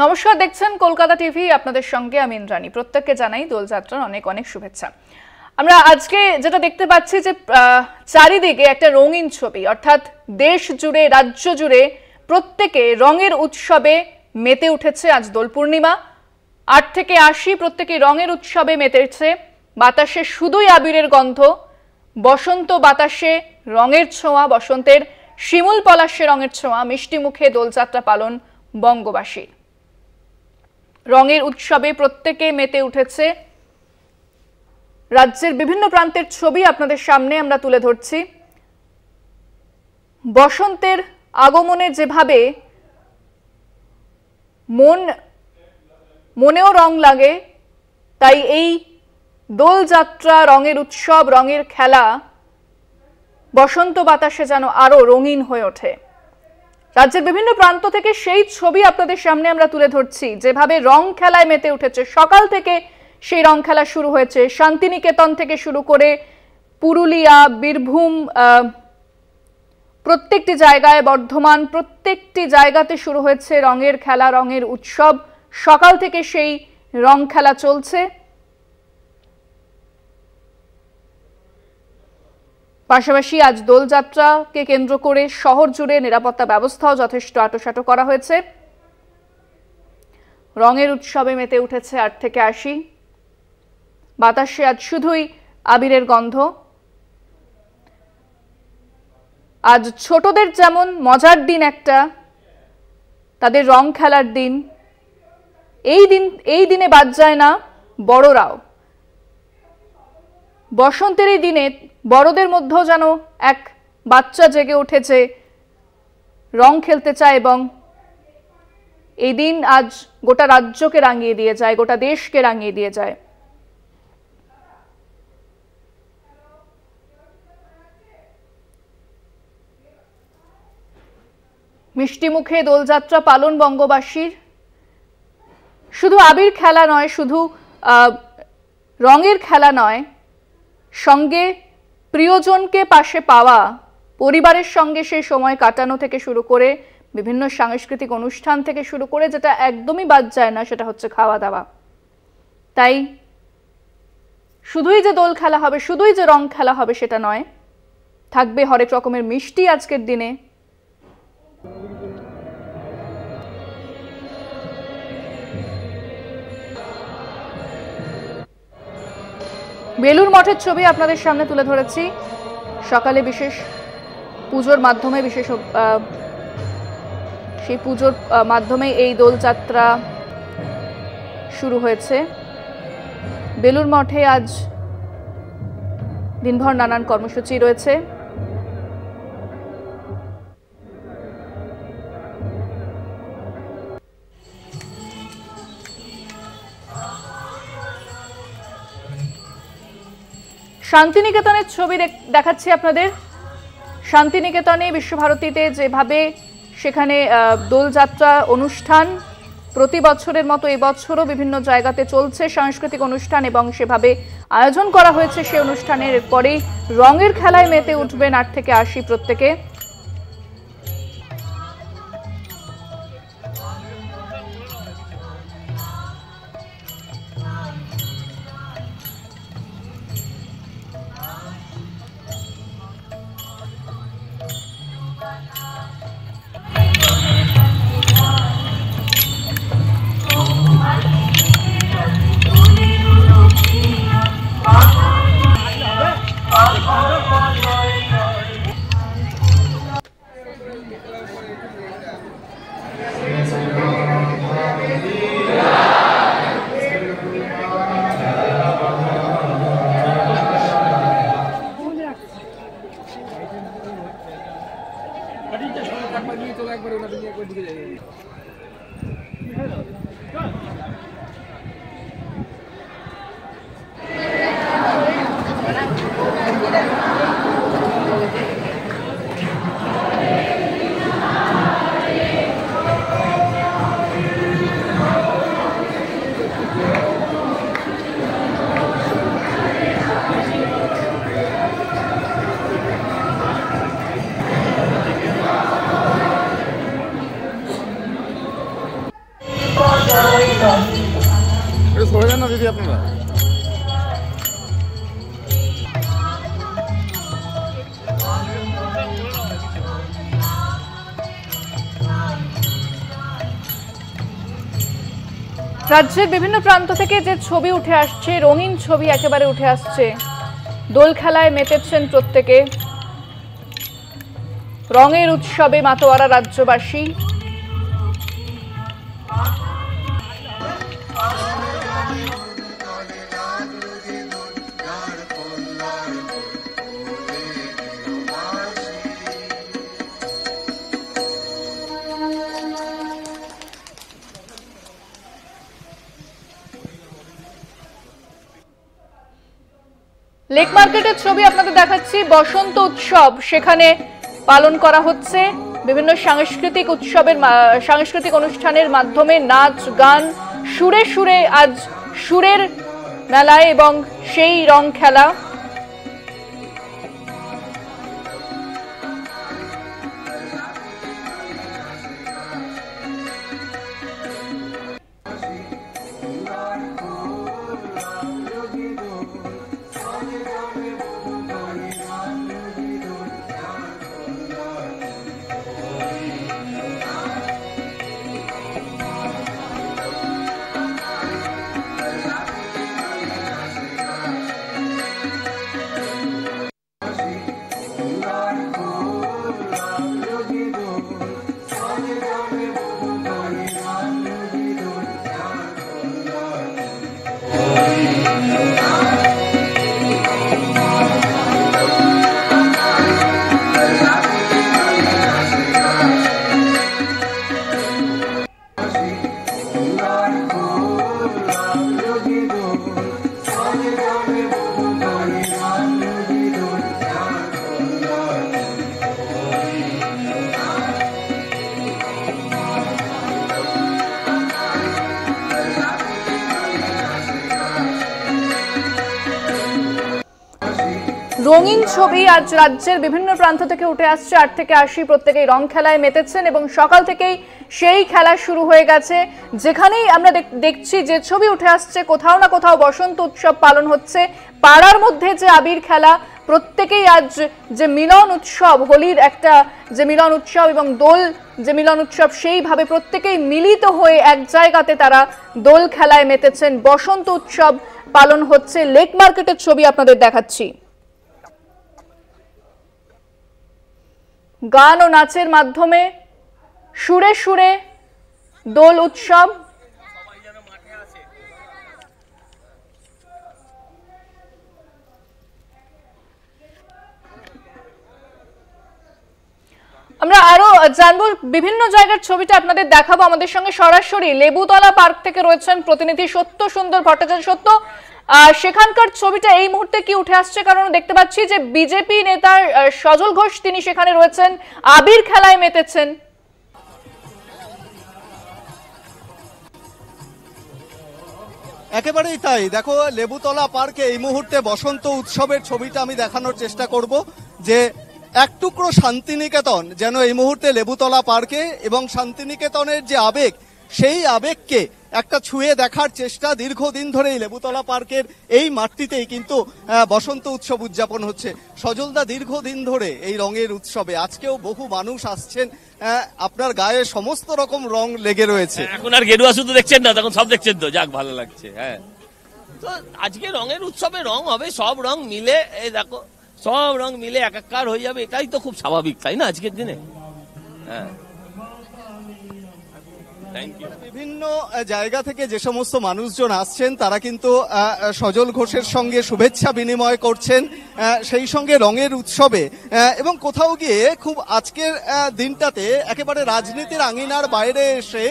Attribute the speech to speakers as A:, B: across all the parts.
A: নমস্কার, দেখছেন কলকাতা টিভি। আপনাদের সঙ্গে আমি ইন্দ্রাণী। প্রত্যেককে জানাই দোলযাত্রার অনেক অনেক শুভেচ্ছা। আমরা আজকে যেটা দেখতে পাচ্ছি যে চারিদিকে একটা রঙিন ছবি, অর্থাৎ দেশ জুড়ে রাজ্য জুড়ে প্রত্যেকে রঙের উৎসবে মেতে উঠেছে। আজ দোল পূর্ণিমা, 8 থেকে 80 প্রত্যেকে রঙের উৎসবে মেতেছে। বাতাসে শুধুই আবিরের গন্ধ, বসন্ত বাতাসে রঙের ছোঁয়া, বসন্তের শিমুল পলাশে রঙের ছোঁয়া, মিষ্টি মুখে দোলযাত্রা পালন বঙ্গবাসীর। রঙের উৎসবে প্রত্যেকে মেতে উঠেছে। রাজ্যের বিভিন্ন প্রান্তের ছবি আপনাদের সামনে আমরা তুলে ধরছি। বসন্তের আগমনে যেভাবে মনেও রং লাগে, তাই এই দোলযাত্রা, রঙের উৎসব, রঙের খেলা বসন্ত বাতাসে যেন আরো রঙিন হয়ে ওঠে। রাজ্যের বিভিন্ন প্রান্ত থেকে সেই ছবি আপনাদের সামনে আমরা তুলে ধরছি, যেভাবে রং খেলায় মেতে উঠেছে। সকাল থেকে সেই রং খেলা শুরু হয়েছে। শান্তিনিকেতন থেকে শুরু করে পুরুলিয়া, বীরভূম, প্রত্যেকটি জায়গায়, বর্ধমান, প্রত্যেকটি জায়গাতে শুরু হয়েছে রঙের খেলা, রঙের উৎসব। সকাল থেকে সেই রং খেলা চলছে। পাশাপাশি আজ দোলযাত্রাকে কেন্দ্র করে শহর জুড়ে নিরাপত্তা ব্যবস্থাও যথেষ্ট আঁটোসাঁটো করা হয়েছে। রঙের উৎসবে মেতে উঠেছে 8 থেকে 80। বাতাসে আজ শুধুই আবিরের গন্ধ। আজ ছোটদের যেমন মজার দিন একটা, তাদের রং খেলার দিন। এই দিনে বাদ যায় না বড়রাও। বসন্তের এই দিনে বড়দের মধ্যেও যেন এক বাচ্চা জেগে উঠেছে, রং খেলতে চায়, এবং এই দিন আজ গোটা রাজ্যকে রাঙিয়ে দিয়ে যায়, গোটা দেশকে রাঙিয়ে দিয়ে যায়। মিষ্টি মুখে দোলযাত্রা পালন বঙ্গবাসীর। শুধু আবির খেলা নয়, শুধু রঙের খেলা নয়, সঙ্গে প্রিয়জনকে পাশে পাওয়া, পরিবারের সঙ্গে সেই সময় কাটানো থেকে শুরু করে বিভিন্ন সাংস্কৃতিক অনুষ্ঠান থেকে শুরু করে যেটা একদমই বাদ যায় না, সেটা হচ্ছে খাওয়া দাওয়া। তাই শুধুই যে দোল খেলা হবে, শুধুই যে রং খেলা হবে সেটা নয়, থাকবে হরেক রকমের মিষ্টি আজকের দিনে। বেলুর মঠের ছবি আপনাদের সামনে তুলে ধরেছি। সকালে বিশেষ পুজোর মাধ্যমে, সেই পুজোর মাধ্যমে এই দোলযাত্রা শুরু হয়েছে। বেলুর মঠে আজ দিনভর নানান কর্মসূচি রয়েছে। শান্তিনিকেতনের ছবি দেখাচ্ছি আপনাদের। শান্তিনিকেতনে, বিশ্বভারতীতে যেভাবে সেখানে দোলযাত্রা অনুষ্ঠান প্রতি বছরের মতো এবছরও বিভিন্ন জায়গাতে চলছে সাংস্কৃতিক অনুষ্ঠান, এবং সেভাবে আয়োজন করা হয়েছে। সেই অনুষ্ঠানের পরেই রঙের খেলায় মেতে উঠবেন 8 থেকে 80 প্রত্যেকে। রাজ্যের বিভিন্ন প্রান্ত থেকে যে ছবি উঠে আসছে, রঙিন ছবি একেবারে উঠে আসছে। দোল খেলায় মেতেছেন প্রত্যেকে, রঙের উৎসবে মাতোয়ারা রাজ্যবাসী। লেক মার্কেটের ছবি আপনাদের দেখাচ্ছি। বসন্ত উৎসব সেখানে পালন করা হচ্ছে। বিভিন্ন সাংস্কৃতিক অনুষ্ঠানের মাধ্যমে নাচ গান, সুরে সুরে আজ সুরের মেলায় এবং সেই রং খেলা। রঙিন ছবি আজ রাজ্যের বিভিন্ন প্রান্ত থেকে উঠে আসছে। 8 থেকে 80 প্রত্যেকেই রং খেলায় মেতেছেন এবং সকাল থেকেই সেই খেলা শুরু হয়ে গেছে। যেখানেই আমরা দেখছি যে ছবি উঠে আসছে, কোথাও না কোথাও বসন্ত উৎসব পালন হচ্ছে। পাড়ার মধ্যে যে আবির খেলা, প্রত্যেকেই আজ যে মিলন উৎসব, হোলির একটা যে মিলন উৎসব এবং দোল যে মিলন উৎসব, সেইভাবে প্রত্যেকেই মিলিত হয়ে এক জায়গাতে তারা দোল খেলায় মেতেছেন। বসন্ত উৎসব পালন হচ্ছে। লেক মার্কেটের ছবি আপনাদের দেখাচ্ছি। গান ও নাচের মাধ্যমে সুরে সুরে দোল উৎসব। আমরা আরো জানবো, বিভিন্ন জায়গার ছবিটা আপনাদের দেখাবো। আমাদের সঙ্গে সরাসরি লেবুতলা পার্ক থেকে রয়েছেন প্রতিনিধি সত্য সুন্দর ভট্টাচার্য। সত্য, সেখানকার ছবিটা এই মুহূর্তে কি উঠে আসছে? কারণ দেখতে পাচ্ছি যে বিজেপি নেতার সজল ঘোষ তিনি সেখানে রয়েছেন, আবির খেলায় মেতেছেন।
B: একেবারেই তাই। দেখো, লেবুতলা পার্কে এই মুহূর্তে বসন্ত উৎসবের ছবিটা আমি দেখানোর চেষ্টা করব যে এক টুকরো শান্তিনিকেতন যেন এই মুহূর্তে লেবুতলা পার্কে, এবং শান্তিনিকেতনের যে আবেগ, সেই আবেগকে একটা ছুঁয়ে দেখার চেষ্টা। দীর্ঘদিন ধরে এই লেবুতলা পার্কের এই মাঠটিতেই কিন্তু বসন্ত উৎসব উদযাপন হচ্ছে। সজলদা, দীর্ঘদিন ধরে এই রঙের উৎসবে আজকেও বহু মানুষ আসছেন, আপনার গায়ে সমস্ত রকম রং লেগে রয়েছে।
C: এখন আর গেরুয়া শুধু দেখছেন না, তখন সব দেখছেন তো, যাক ভালো লাগছে। হ্যাঁ, তো আজকে রঙের উৎসবে রং হবে, সব রং মিলে, এই দেখো সব রং মিলে একাকার হয়ে যাবে। এটাই তো খুব স্বাভাবিক, তাই না আজকের দিনে? হ্যাঁ,
B: বিভিন্ন জায়গা থেকে যে সমস্ত মানুষজন আসছেন তারা কিন্তু সজল ঘোষের সঙ্গে শুভেচ্ছা বিনিময় করছেন, সেই সঙ্গে রঙের উৎসবে। এবং কোথাও গিয়ে খুব আজকের দিনটাতে একেবারে রাজনীতির আঙিনার বাইরে এসে,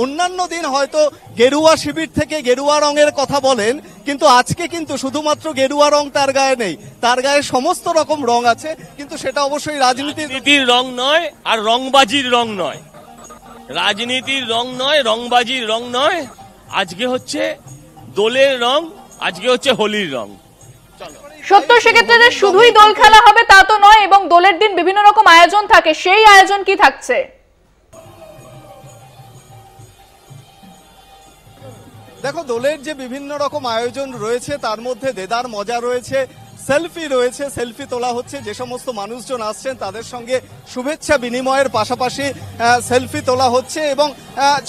B: অন্যান্য দিন হয়তো গেরুয়া শিবির থেকে গেরুয়া রঙের কথা বলেন, কিন্তু আজকে কিন্তু শুধুমাত্র গেরুয়া রং তার গায়ে নেই, তার গায়ে সমস্ত রকম রং আছে। কিন্তু সেটা অবশ্যই রাজনীতির
C: রং নয়, আর রংবাজির রং নয়, রাজনীতির রং নয়, রংবাজির রং নয়। আজকে হচ্ছে দোলের রং, আজকে হচ্ছে হোলির রং।
A: সত্য, সেক্ষেত্রে শুধুই দোল খেলা হবে তা তো নয়, এবং দোলের দিন বিভিন্ন রকম আয়োজন থাকে। সেই আয়োজন কি থাকছে?
B: দেখো, দোলের যে বিভিন্ন রকম আয়োজন রয়েছে তার মধ্যে দেদার মজা রয়েছে, সেলফি রয়েছে, সেলফি তোলা হচ্ছে, যে সমস্ত মানুষজন আসছেন তাদের সঙ্গে শুভেচ্ছা বিনিময়ের পাশাপাশি সেলফি তোলা হচ্ছে এবং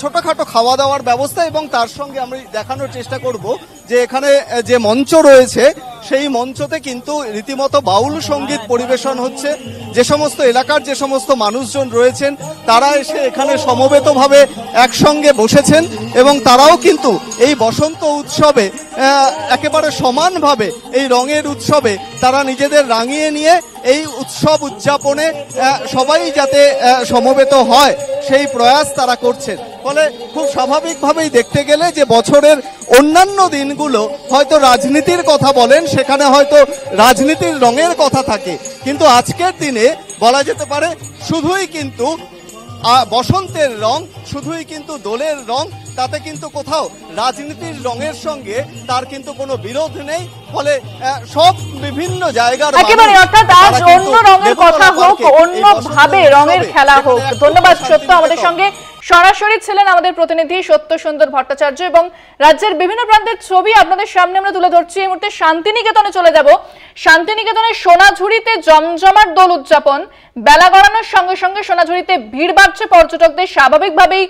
B: ছোটখাটো খাওয়া দাওয়ার ব্যবস্থা। এবং তার সঙ্গে আমরা দেখানোর চেষ্টা করব যে এখানে যে মঞ্চ রয়েছে সেই মঞ্চতে কিন্তু রীতিমতো বাউল সঙ্গীত পরিবেশন হচ্ছে। যে সমস্ত এলাকার যে সমস্ত মানুষজন রয়েছেন তারা এসে এখানে সমবেতভাবে একসঙ্গে বসেছেন এবং তারাও কিন্তু এই বসন্ত উৎসবে একেবারে সমানভাবে এই রঙের উৎসবে তারা নিজেদের রাঙিয়ে নিয়ে এই উৎসব উদযাপনে সবাই যাতে সমবেত হয় সেই প্রয়াস তারা করছেন। ফলে খুব স্বাভাবিকভাবেই দেখতে গেলে যে বছরের অন্যান্য দিনগুলো হয়তো রাজনীতির কথা বলেন, সেখানে হয়তো রাজনীতির রঙের কথা থাকে, কিন্তু আজকের দিনে বলা যেতে পারে শুধুই কিন্তু বসন্তের রং, শুধুই কিন্তু দোলের রং, তাতে কিন্তু কোথাও রাজনীতির রঙের সঙ্গে তার কিন্তু কোনো বিরোধ নেই। ফলে সব বিভিন্ন জায়গার
A: একেবারে, অর্থাৎ আজ অন্য রঙের কথা হোক, অন্য ভাবে রঙের খেলা হোক। ধন্যবাদ সত্য। আমাদের সঙ্গে সরাসরি ছিলেন আমাদের প্রতিনিধি সত্য সুন্দর ভট্টাচার্য এবং রাজ্যের বিভিন্ন প্রান্তের ছবি আপনাদের সামনে আমরা তুলে ধরছি। এই মুহূর্তে শান্তিনিকেতনে চলে যাব। শান্তিনিকেতনের সোনাঝুরিতে জমজমাট দোল উদযাপন। বেলা গড়ানোর সঙ্গে সঙ্গে সোনাঝুরিতে ভিড় বাড়ছে পর্যটকদের। স্বাভাবিকভাবেই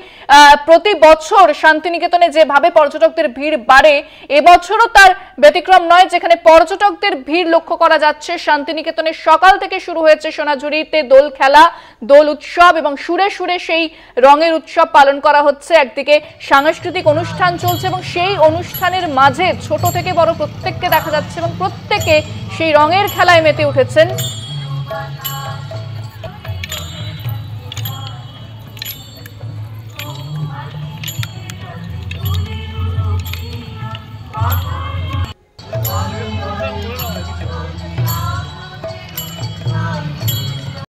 A: প্রতি বছর শান্তিনিকেতনে যেভাবে পর্যটকদের ভিড় বাড়ে, এবছরও তার ব্যতিক্রম নয়, যেখানে পর্যটকদের ভিড় লক্ষ্য করা যাচ্ছে। শান্তিনিকেতনে সকাল থেকে শুরু হয়েছে সোনাঝুরিতে দোল খেলা, দোল উৎসব এবং সুরে সুরে সেই রঙের উৎসব পালন করা হচ্ছে। একদিকে সাংস্কৃতিক অনুষ্ঠান চলছে এবং সেই অনুষ্ঠানের মাঝে ছোট থেকে বড় প্রত্যেককে দেখা যাচ্ছে এবং প্রত্যেকে সেই রঙের খেলায় মেতে উঠেছেন।